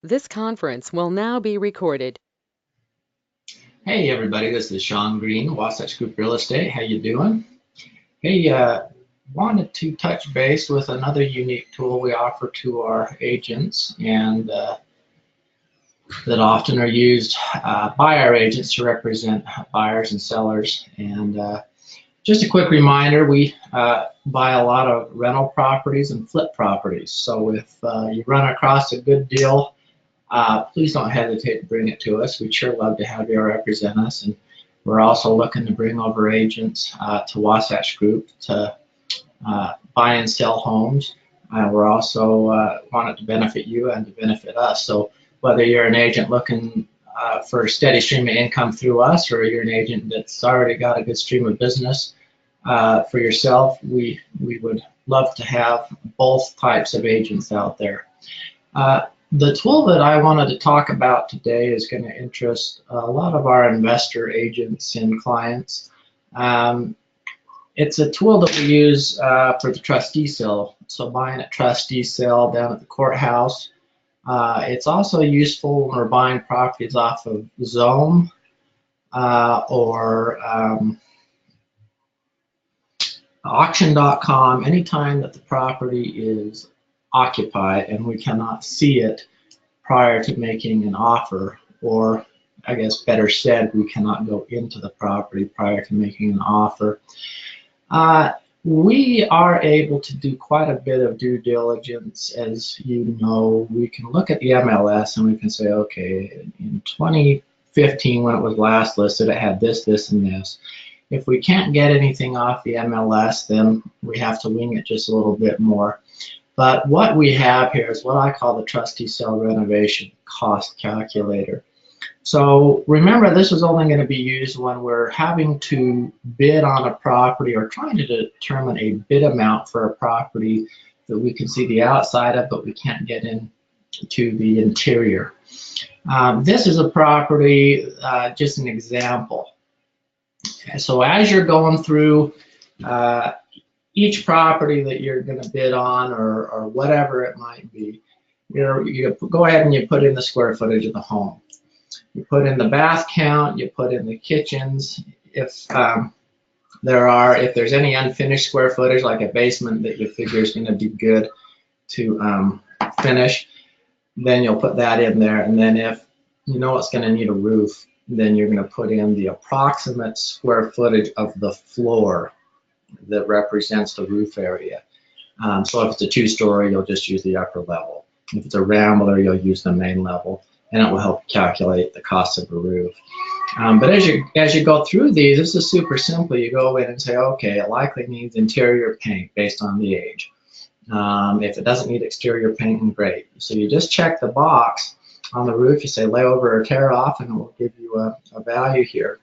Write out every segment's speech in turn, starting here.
This conference will now be recorded. Hey everybody, this is Sean Green, Wasatch Group Real Estate. How you doing? Hey, wanted to touch base with another unique tool we offer to our agents and that often are used by our agents to represent buyers and sellers. And just a quick reminder, we buy a lot of rental properties and flip properties. So if you run across a good deal, please don't hesitate to bring it to us. We'd sure love to have you represent us. And we're also looking to bring over agents to Wasatch Group to buy and sell homes. We're also want it to benefit you and to benefit us. So whether you're an agent looking for a steady stream of income through us, or you're an agent that's already got a good stream of business for yourself, we would love to have both types of agents out there. The tool that I wanted to talk about today is going to interest a lot of our investor agents and clients. It's a tool that we use for the trustee sale, so buying at trustee sale down at the courthouse. It's also useful when we're buying properties off of Zome or auction.com. Anytime that the property is occupied and we cannot see it prior to making an offer, or I guess better said, we cannot go into the property prior to making an offer. We are able to do quite a bit of due diligence. As you know, we can look at the MLS and we can say, okay, in 2015 when it was last listed, it had this, this, and this. If we can't get anything off the MLS, then we have to wing it just a little bit more. But what we have here is what I call the trustee sale renovation cost calculator. So remember, this is only going to be used when we're having to bid on a property or trying to determine a bid amount for a property that we can see the outside of, but we can't get into the interior. This is a property, just an example. So as you're going through each property that you're going to bid on, or whatever it might be, you go ahead and you put in the square footage of the home. You put in the bath count, you put in the kitchens. If there's any unfinished square footage, like a basement that you figure is going to be good to finish, then you'll put that in there. And then if you know it's going to need a roof, then you're going to put in the approximate square footage of the floor that represents the roof area. So if it's a two-story, you'll just use the upper level. If it's a rambler, you'll use the main level, and it will help calculate the cost of the roof. But as you go through these, this is super simple. You go in and say, okay, it likely needs interior paint based on the age. If it doesn't need exterior paint, great. So you just check the box on the roof. You say lay over or tear off, and it will give you a value here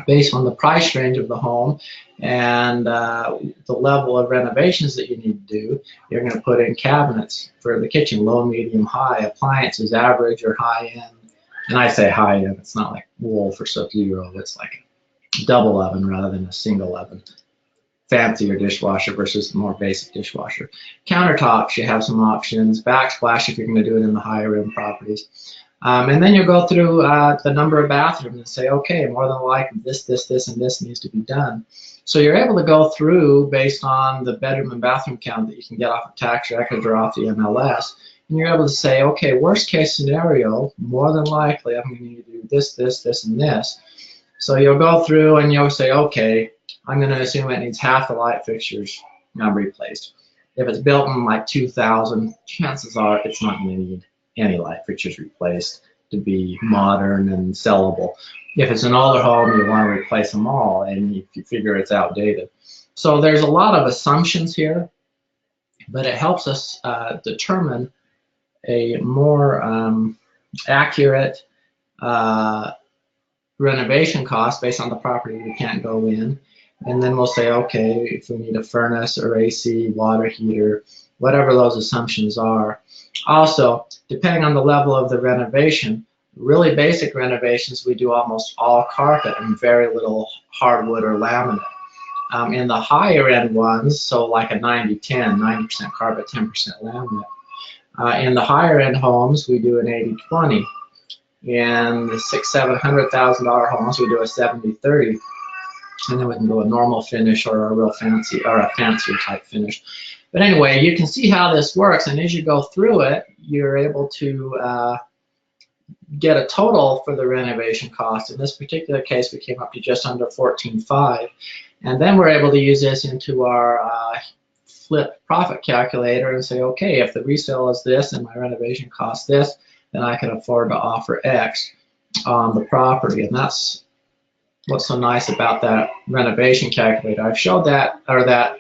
based on the price range of the home and the level of renovations that you need to do. You're going to put in cabinets for the kitchen, low, medium, high, appliances, average or high end. And I say high end, it's not like Wolf or Sub-Zero, it's like a double oven rather than a single oven. Fancier dishwasher versus the more basic dishwasher. Countertops, you have some options. Backsplash if you're going to do it in the higher end properties. And then you'll go through the number of bathrooms and say, okay, more than likely this, and this needs to be done. So you're able to go through based on the bedroom and bathroom count that you can get off of tax records or off the MLS. And you're able to say, okay, worst case scenario, more than likely I'm going to need to do this, and this. So you'll go through and you'll say, okay, I'm going to assume it needs half the light fixtures now replaced. If it's built in like 2000, chances are it's not going to need any light fixtures replaced to be modern and sellable. If it's an older home, you want to replace them all, and you figure it's outdated. So there's a lot of assumptions here, but it helps us determine a more accurate renovation cost based on the property we can't go in. And then we'll say, okay, if we need a furnace or AC, water heater, whatever those assumptions are. Also, depending on the level of the renovation, really basic renovations, we do almost all carpet and very little hardwood or laminate. In the higher end ones, so like a 90-10, 90% carpet, 10% laminate, In the higher end homes, we do an 80-20. In the $600,000-$700,000 homes, we do a 70-30. And then we can go a normal finish or a real fancy or a fancier type finish. But anyway, you can see how this works, and as you go through it, you're able to get a total for the renovation cost. In this particular case, we came up to just under $14,500, and then we're able to use this into our flip profit calculator and say, okay, if the resale is this and my renovation costs this, then I can afford to offer X on the property. And that's what's so nice about that renovation calculator. I've showed that, or that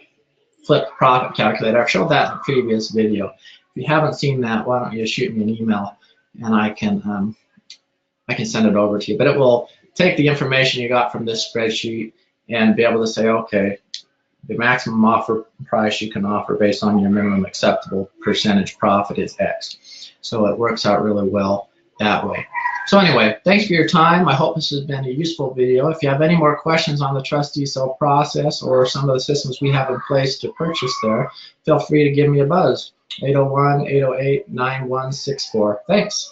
flip profit calculator, I've showed that in a previous video. If you haven't seen that, why don't you shoot me an email and I can send it over to you. But it will take the information you got from this spreadsheet and be able to say, okay, the maximum offer price you can offer based on your minimum acceptable percentage profit is X. So it works out really well that way. So anyway, thanks for your time. I hope this has been a useful video. If you have any more questions on the trustee sale process or some of the systems we have in place to purchase there, feel free to give me a buzz. 801-808-9164. Thanks.